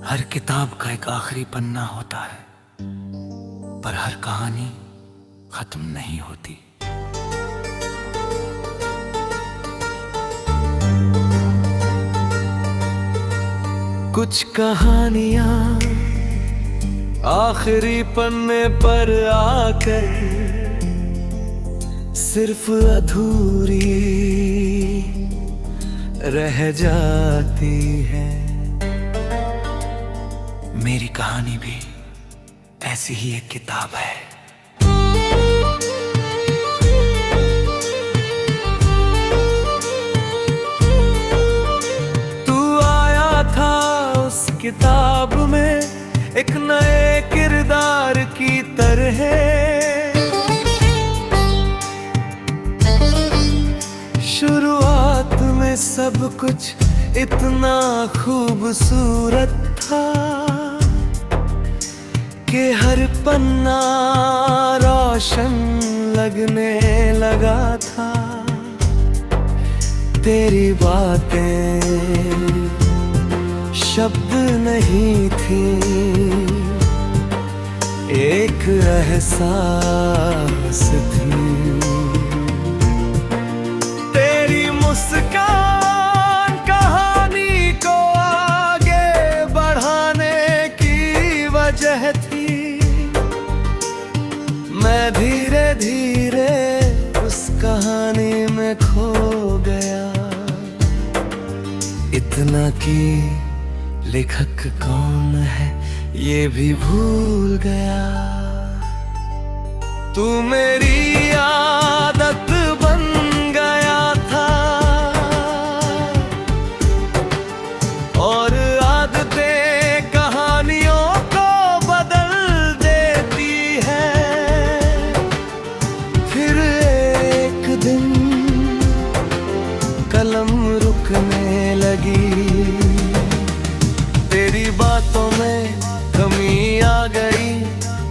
हर किताब का एक आखिरी पन्ना होता है, पर हर कहानी खत्म नहीं होती। कुछ कहानियां आखिरी पन्ने पर आकर सिर्फ अधूरी रह जाती है। मेरी कहानी भी ऐसी ही एक किताब है। तू आया था उस किताब में एक नए किरदार की तरह। शुरुआत में सब कुछ इतना खूबसूरत था कि हर पन्ना रोशन लगने लगा था। तेरी बातें शब्द नहीं थी, एक एहसास थी। तेरी मुस्कान कहानी को आगे बढ़ाने की वजह थी। मैं धीरे धीरे उस कहानी में खो गया, इतना कि लेखक कौन है ये भी भूल गया। तू मेरी आदत बन गया था और आदतें कहानियों को बदल देती है। फिर एक दिन कलम रुकने लगी, तेरी बातों में कमी आ गई,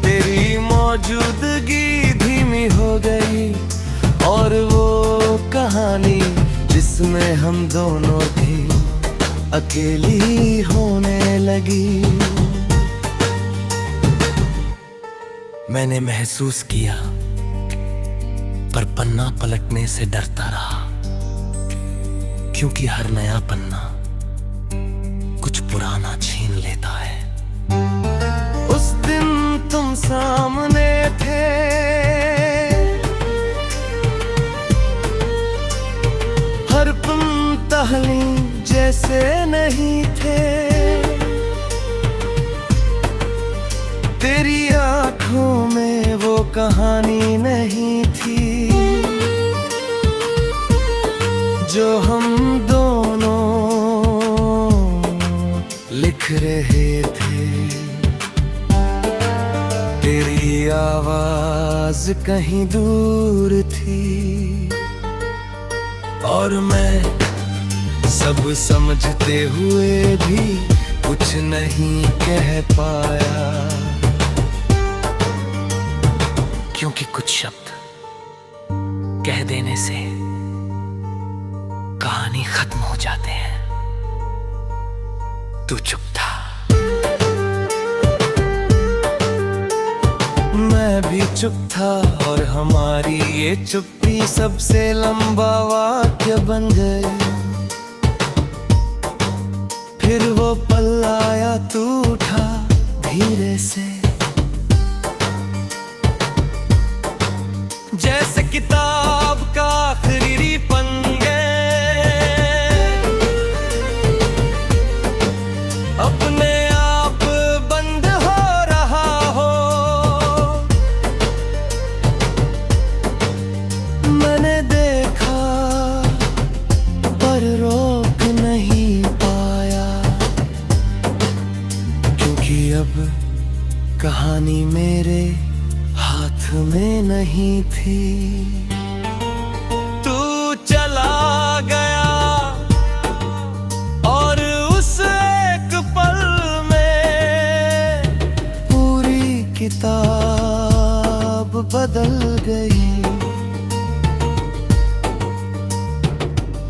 तेरी मौजूदगी धीमी हो गई। और वो कहानी जिसमें हम दोनों थे अकेली होने लगी। मैंने महसूस किया, पर पन्ना पलटने से डरता रहा, क्योंकि हर नया पन्ना कुछ पुराना छीन लेता है। उस दिन तुम सामने थे, हर पल पहली जैसे नहीं थे। तेरी आंखों में वो कहानी नहीं थी जो हम दोनों लिख रहे थे। तेरी आवाज कहीं दूर थी और मैं सब समझते हुए भी कुछ नहीं कह पाया, क्योंकि कुछ शब्द कह देने से कहानी खत्म हो जाते हैं। तू चुप था, मैं भी चुप था, और हमारी ये चुप्पी सबसे लंबा वाक्य बन गई। फिर वो पल आया, तू उठा धीरे से, जैसे किताब का आखिरी पन्ने अपने आप बंद हो रहा हो। मैंने देखा पर रोक नहीं पाया, क्योंकि अब कहानी मेरे हाथ में नहीं थी। तू चला गया और उस एक पल में पूरी किताब बदल गई।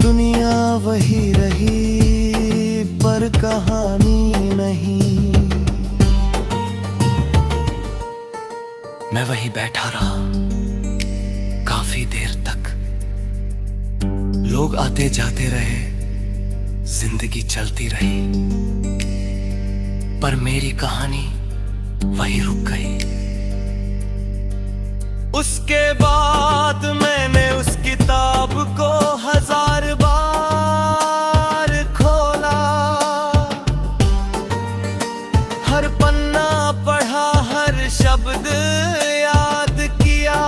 दुनिया वही रही, पर का कहानी नहीं। मैं वहीं बैठा रहा काफी देर तक। लोग आते जाते रहे, जिंदगी चलती रही, पर मेरी कहानी वहीं रुक गई। उसके बाद मैंने उस किताब को 1000 बार खोला, हर पन्ना पढ़ा, हर शब्द याद किया,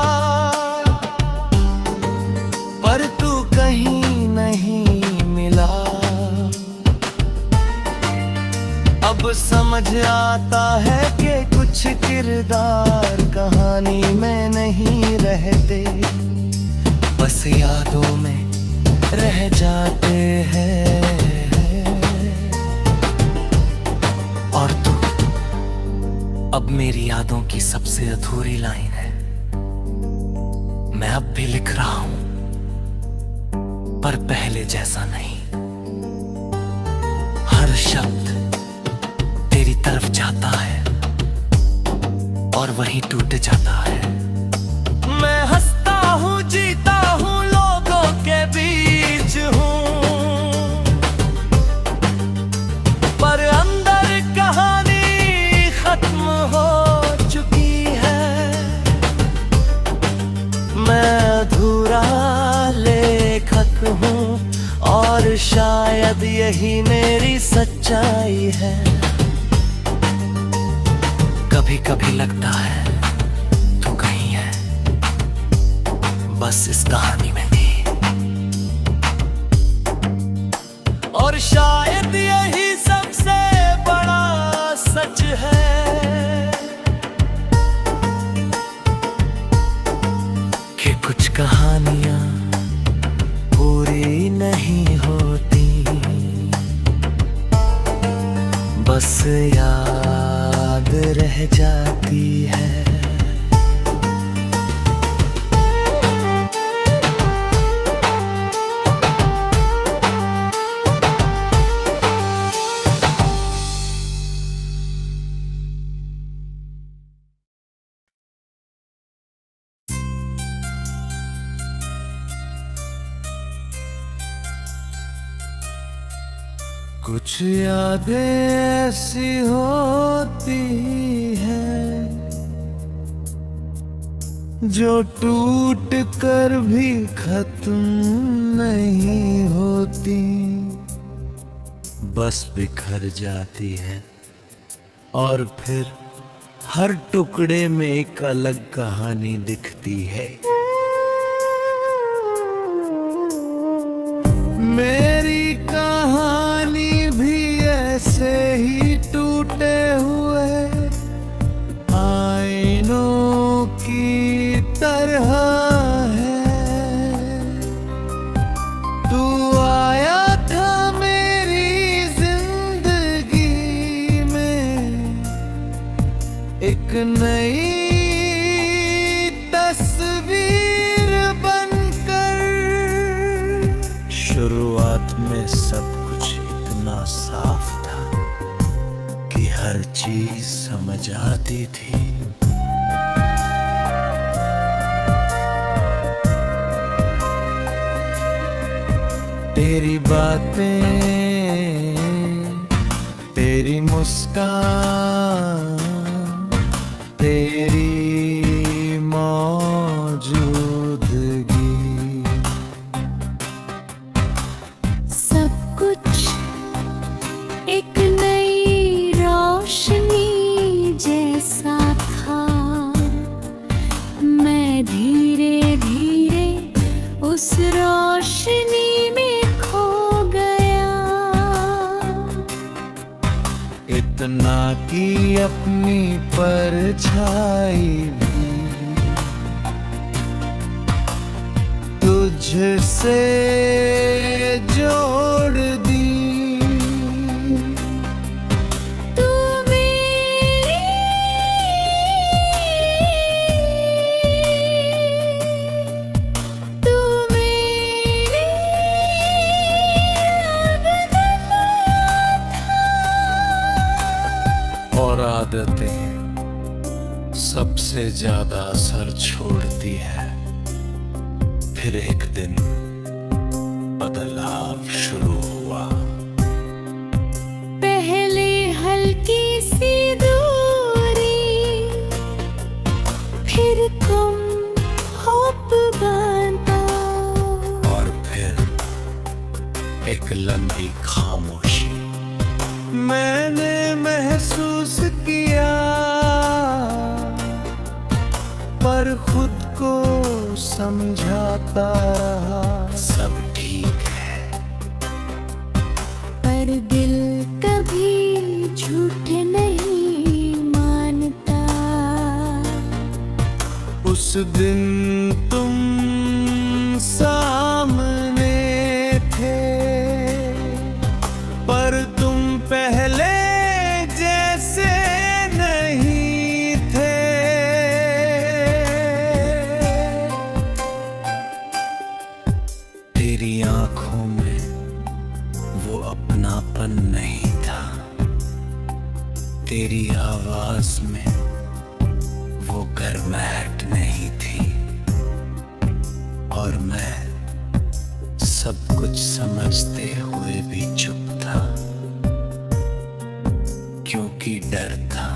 पर तू कहीं नहीं मिला। अब समझ आता है कि कुछ किरदार कहानी में नहीं रहते, बस यादों में रह जाते हैं। और तू अब मेरी यादों की सबसे अधूरी लाइन है। मैं अब भी लिख रहा हूं, पर पहले जैसा नहीं। हर शब्द तेरी तरफ जाता है और वहीं टूट जाता है। मैं हंसता हूँ, जीता हूँ, लोगों के बीच हूँ, पर अंदर कहानी खत्म हो चुकी है। मैं अधूरा लेखक हूँ और शायद यही मेरी सच्चाई है। कभी कभी लगता है तू कहीं है, बस इस कहानी में नहीं। और शायद यही सबसे बड़ा सच है कि कुछ कहानियां पूरी नहीं होती, बस याद रह जाती है। कुछ यादें ऐसी होती हैं जो टूट कर भी खत्म नहीं होती, बस बिखर जाती है और फिर हर टुकड़े में एक अलग कहानी दिखती है। मेरी कहानी भी ऐसे ही टूटे हुए आईनों की तरह है। तू आया था मेरी जिंदगी में एक नई तस्वीर बनकर। शुरुआत में सब कुछ इतना साफ था कि हर चीज समझ आती थी। तेरी बातें, तेरी मुस्कान, तेरी मौजूदगी, सब कुछ एक नई रोशनी जैसा था। मैं धीरे धीरे उस रोशनी में खो गया। इतना कि अपनी परछाई भी तुझसे जोड़ दी। तू मेरी अब बदला था। और आदतें सबसे ज्यादा असर छोड़ती है। फिर एक दिन बदलाव शुरू हुआ। पहले हल्की सी दूरी, फिर तुम होप बना, और फिर एक लंबी खामोशी। मैंने महसूस किया, पर खुद को समझाता रहा सब ठीक है। पर दिल कभी झूठ नहीं मानता। उस दिन तुम सामने थे, पर तुम पहले जैसे नहीं थे। तेरी आंखों में वो अपनापन नहीं था, तेरी आवाज में वो गर्माहट नहीं थी, और मैं सब कुछ समझते हुए भी चुप था, क्योंकि डर था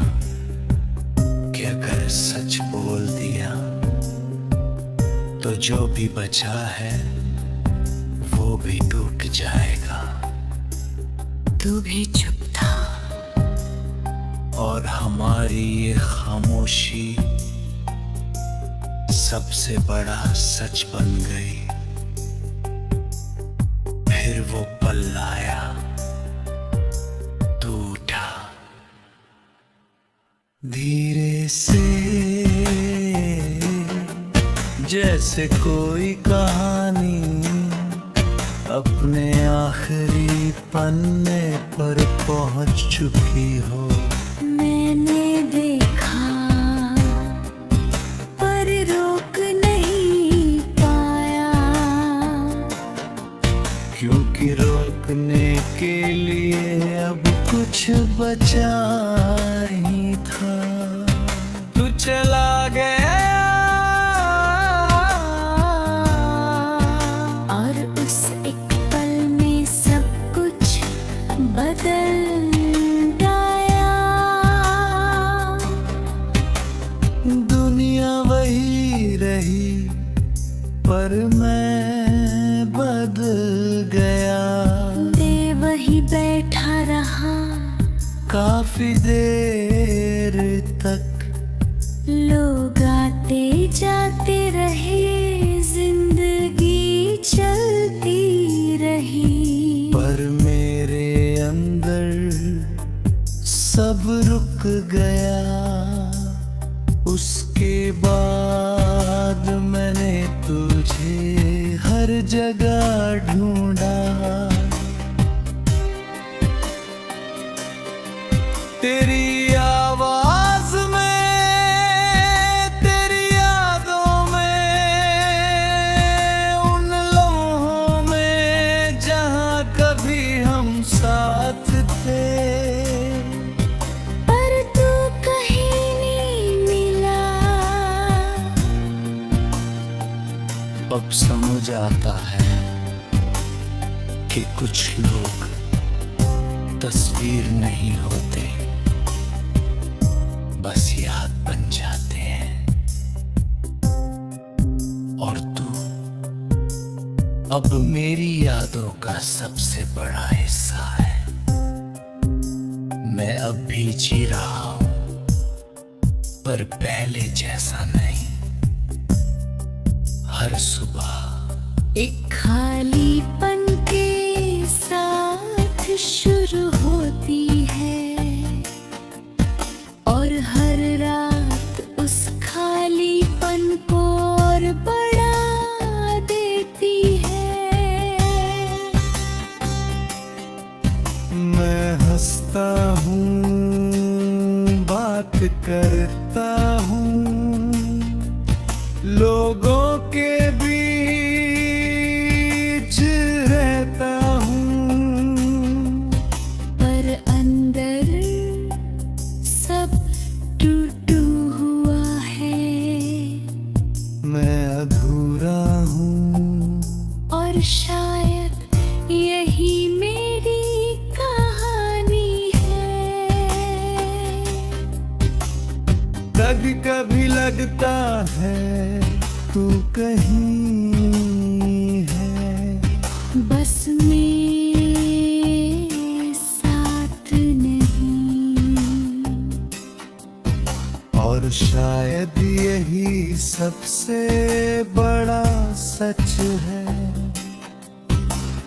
कि अगर सच बोल दिया तो जो भी बचा है वो भी टूट जाएगा। तू भी चुप था, और हमारी ये खामोशी सबसे बड़ा सच बन गई। फिर वो पल आया, तू उठा धीरे से, जैसे कोई कहानी अपने आखिरी पन्ने पर पहुंच चुकी हो। मैंने देखा पर रोक नहीं पाया, क्योंकि रोकने के लिए अब कुछ बचा ही था। तू चला गया, और उस एक पल में सब कुछ बदल गया। दुनिया वही रही, पर मैं बदल गया। दे वही बैठा रहा काफी देर तक, लोग आते जाते रहे, जिंदगी चलती रही। पर मेरे अंदर सब रुक गया। उसके बाद मैंने तुझे हर जगह ढूंढा, तेरी आवाज में, तेरी यादों में, उन लम्हों में जहां कभी हम साथ थे। पर तू कहीं नहीं मिला। अब समझ आता है कि कुछ लोग तस्वीर नहीं होते, बस याद बन जाते हैं। और तू अब मेरी यादों का सबसे बड़ा हिस्सा है। मैं अब भी जी रहा हूं, पर पहले जैसा नहीं। हर सुबह एक खालीपन के साथ शुरू होती है, और हर रात उस खालीपन को और बढ़ा देती है। मैं हंसता हूँ, बात करता हूँ, लोगों के बीच रहता हूँ, पर अंदर कभी कभी लगता है तू कहीं है, बस मेरे साथ नहीं। और शायद यही सबसे बड़ा सच है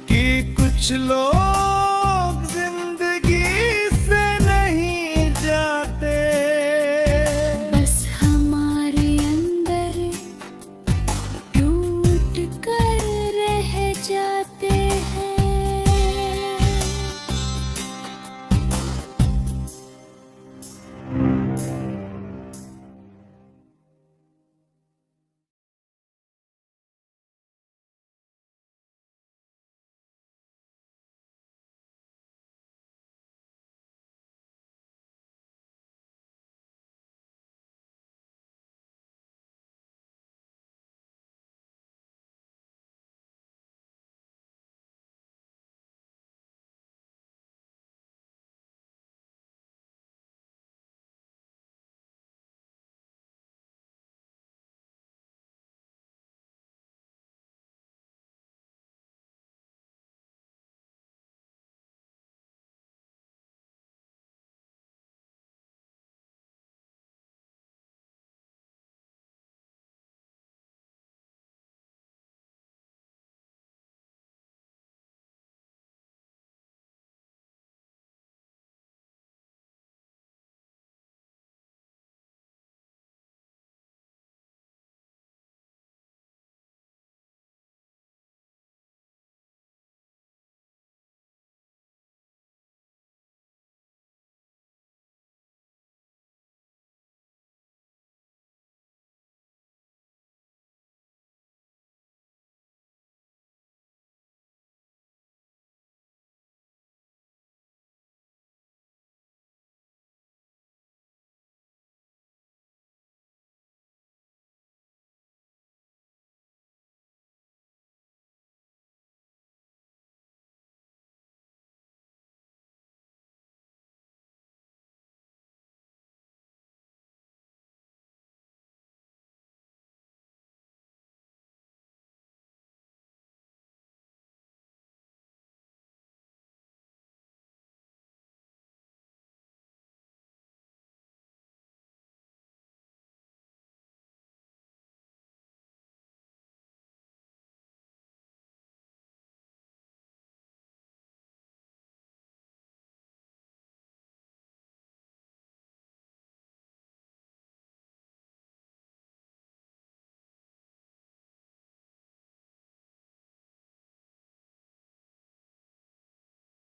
कि कुछ लोग